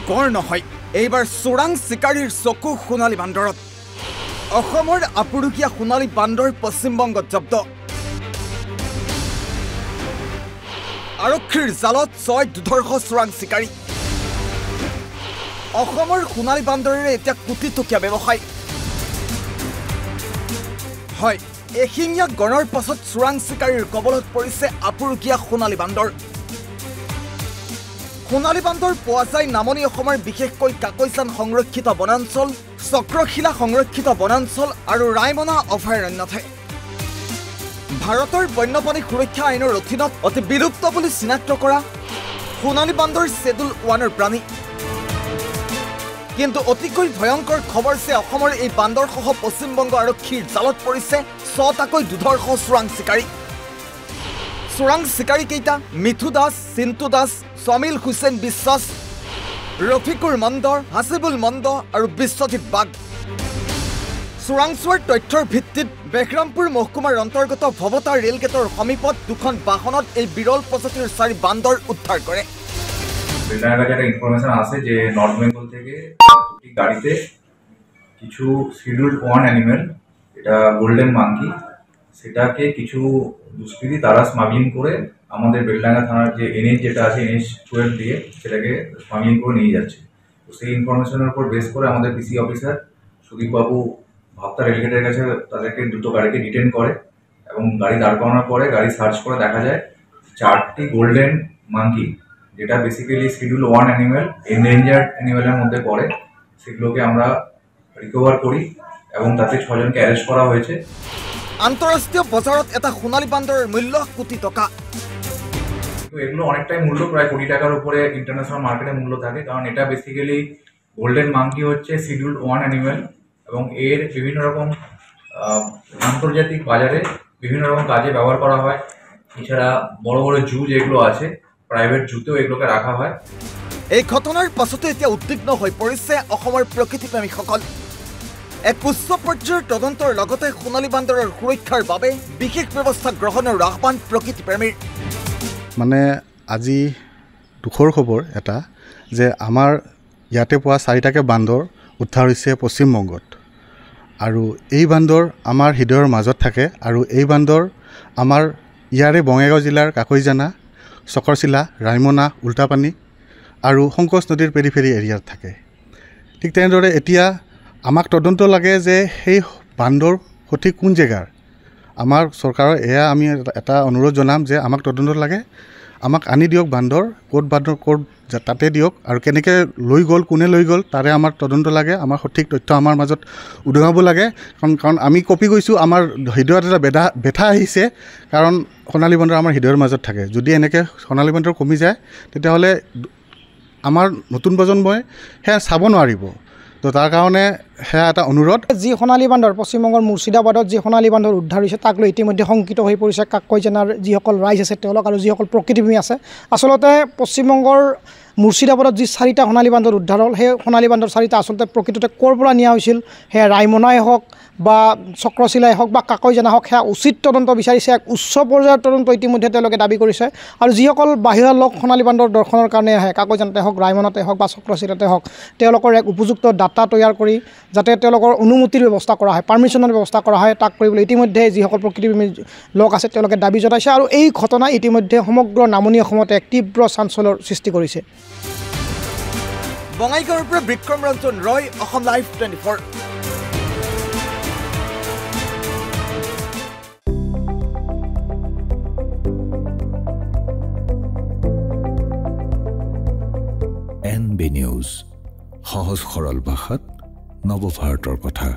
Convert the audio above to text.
গড় নহয় এইবাৰ চোৰাং চিকাৰীৰ চকু সোণালী বান্দৰত অসমৰ আপুৰুকীয়া সোণালী বান্দৰ পশ্চিমবংগত জব্দ আৰক্ষীৰ জালত 6 দুধৰ্ষ চোৰাং চিকাৰী অসমৰ সোণালী বান্দৰেৰে এতিয়া কোটি টকীয়া ব্যৱসায় হয় এশিঙীয়া গণৰ পাছত চোৰাং চিকাৰীৰ কবলত পৰিছে আপুৰুকীয়া সোণালী বান্দৰ সোণালী বান্দৰ পোৱা যায় নামনি অসমৰ বিশেষকৈ কাকৈচান সংৰক্ষিত বনাঞ্চল চক্ৰশিলা সংৰক্ষিত বনাঞ্চল আৰু ৰায়মনা অভয়াৰণ্যতে ভাৰতৰ বন্যপ্ৰাণী সুৰক্ষা আইনৰ অধীনত অতি বিলুপ্ত বুলি চিনাক্ত কৰা সোণালী বান্দৰ শেডুল 1ৰ প্ৰাণী কিন্তু অতিকৈ ভয়ংকৰ খবৰ যে অসমৰ এই বান্দৰসহ পশ্চিমবংগ আৰক্ষীৰ জালত পৰিছে 6টাকৈ দুধৰ্ষ চোৰাং চিকাৰী চোৰাং চিকাৰী কেইটা মিথু দাস চিন্তু দাস সমিল হুছেইন বিশ্বাস ৰফিকুৰ মন্দৰ হাসিবুল মন্দ আৰু বিশ্বজিৎ বাগ চোৰাংচোৱাৰ তথ্যৰ ভিত্তিত বেহৰামপুৰ মহকুমাৰ অন্তৰ্গত ভৱতা ৰেল গেটৰ সমীপত দুখন বাহনত এই বিৰল প্ৰজাতিৰ 4 বান্দৰ উদ্ধাৰ কৰে বেলডাঙ্গা কাছে একটা ইনফরমেশন আছে যে নর্থ বেঙ্গল থেকে দুটি গাড়িতে কিছু শিডিউলড 1 অ্যানিমেল এটা গোল্ডেন মাঙ্কি সেটাকে কিছু দুষ্কৃতী তারা স্মাগলিং করে আমাদের বেলডাঙ্গা থানার যে এনএইচ যেটা আছে এনএইচ 12 দিয়ে সেটাকে স্মাগলিং করে নিয়ে যাচ্ছে তো সেই ইনফরমেশনের উপর বেস করে আমাদের পিসি অফিসার সুদীপ বাবু ভাবতা রেলগেটের কাছে তাদেরকে দুটো গাড়িকে ডিটেন করে এবং গাড়ি দাঁড় করানোর পরে গাড়ি সার্চ করে দেখা যায় 4টি গোল্ডেন মাঙ্কি যেটা বেসিক্যালি শিডিউল 1 অ্যানিমেল এন্ডেঞ্জার্ড অ্যানিমেলের মধ্যে পড়ে সেগুলোকে আমরা রিকভার করি এবং তাতে 6 জনকে অ্যারেস্ট করা হয়েছে আন্তঃৰাষ্ট্ৰীয় বজাৰত এটা সোণালী বান্দৰৰ মূল্য কোটি টাকা তো এগুলো অনেকটাই মূল্য প্রায় কোটি টাকার উপরে ইন্টারন্যাশনাল মার্কেটে মূল্য থাকে কারণ এটা বেসিক্যালি গোল্ডেন মাঙ্কি হচ্ছে শিডিউল 1 অ্যানিমেল এবং এর বিভিন্ন রকম আন্তর্জাতিক বাজারে বিভিন্ন রকম কাজে ব্যবহার করা হয় এছাড়া বড় বড় জু যেগুলো আছে প্ৰাইভেট জুতেও এগুলোকে ৰাখা হয় এই ঘটনাৰ পাছতে এতিয়া উদ্বিগ্ন হৈ পৰিছে অসমৰ প্ৰকৃতিপ্ৰেমীসকল এক উচ্চ পৰ্যায়ৰ তদন্তৰ লগতে সোণালী বান্দৰৰ সুৰক্ষাৰ বাবে বিশেষ ব্যৱস্থা গ্ৰহণৰ আহ্বান প্ৰকৃতিপ্ৰেমীৰ মানে আজি দুখৰ খবৰ এটা যে আমাৰ ইয়াতে পোৱা 4টাকে বান্দৰ উদ্ধাৰ হৈছে পশ্চিমবংগত আৰু এই বান্দৰ আমাৰ হৃদয়ৰ মাজত থাকে আৰু এই বান্দৰ আমাৰ ইয়াৰে বঙাইগাঁও জিলাৰ কাকৈজানা চক্ৰশিলা ৰায়মনা উল্টাপানী আৰু সংকোচ নদীৰ পেৰিফেৰি এৰিয়াত থাকে ঠিক তেনেদৰে এতিয়া আমাক তদন্ত লাগে যে সেই বান্দৰ সঠিক কোন জেগাৰ আমাৰ চৰকাৰৰ এয়া আমি এটা অনুৰোধ জনাম যে আমাক তদন্ত লাগে আমাক আনি দিয়ক বান্দৰ ক'ত তাতে দিয়ক আৰু কেনেকৈ লৈ গ'ল কোনে লৈ গ'ল তাৰে আমাৰ তদন্ত লাগে আমাৰ সঠিক তথ্য আমাৰ মাজত উদঙাব লাগে কাৰণ আমি কপি গৈছোঁ আমাৰ হৃদয়ত এটা বেথা আহিছে কাৰণ সোণালী বান্দৰ আমাৰ হৃদয়ৰ মাজত থাকে যদি এনেকৈ সোণালী বান্দৰ কমি যায় তেতিয়াহ'লে আমাৰ নতুন প্ৰজন্মই সেয়া চাব নোৱাৰিব তো তাৰ কাৰণে সেয়া এটা অনুৰোধ যি সোণালী বান্দৰ পশ্চিমবংগৰ মুৰ্ছিদাবাদত যি সোণালী বান্দৰ উদ্ধাৰ হৈছে তাক লৈ ইতিমধ্যে শংকিত হৈ পৰিছে কাকৈজানাৰ যিসকল ৰাইজ আছে তেওঁলোক আৰু যিসকল প্ৰকৃতিপ্ৰেমী আছে আচলতে পশ্চিমবংগৰ মুৰ্ছিদাবাদত যি 4টা সোণালী বান্দৰ উদ্ধাৰ হ'ল সেই সোণালী বান্দৰ 4টা আচলতে প্ৰকৃততে ক'ৰ পৰা নিয়া হৈছিল সেয়া ৰায়মনাই হওক বা চক্ৰশিলাই হওক বা কাকৈজানা হওক সেয়া উচিত তদন্ত বিচাৰিছে এক উচ্চ পৰ্যায়ৰ তদন্ত ইতিমধ্যে তেওঁলোকে দাবী কৰিছে আৰু যিসকল বাহিৰৰ লোক সোণালী বান্দৰ দৰ্শনৰ কাৰণে আহে কাকৈজানাতে হওক ৰায়মনাতে হওক বা চক্ৰশিলাতে হওক তেওঁলোকৰ এক উপযুক্ত ডাটা তৈয়াৰ কৰি যাতে তেওঁলোকৰ অনুমতিৰ ব্যৱস্থা কৰা হয় পাৰ্মিশ্যনৰ ব্যৱস্থা কৰা হয় তাক কৰিবলৈ ইতিমধ্যে যিসকল প্ৰকৃতিপ্ৰেমী লোক আছে তেওঁলোকে দাবী জনাইছে আৰু এই ঘটনাই ইতিমধ্যে সমগ্ৰ নামনি অসমত এক তীব্ৰ চাঞ্চল্যৰ সৃষ্টি কৰিছে বঙাইগাঁৱৰ পৰা বিক্ৰম ৰঞ্জন ৰয় অসম লাইভ 24 NB নিউজ সহজ সৰল ভাষাত নৱভাৰতৰ কথা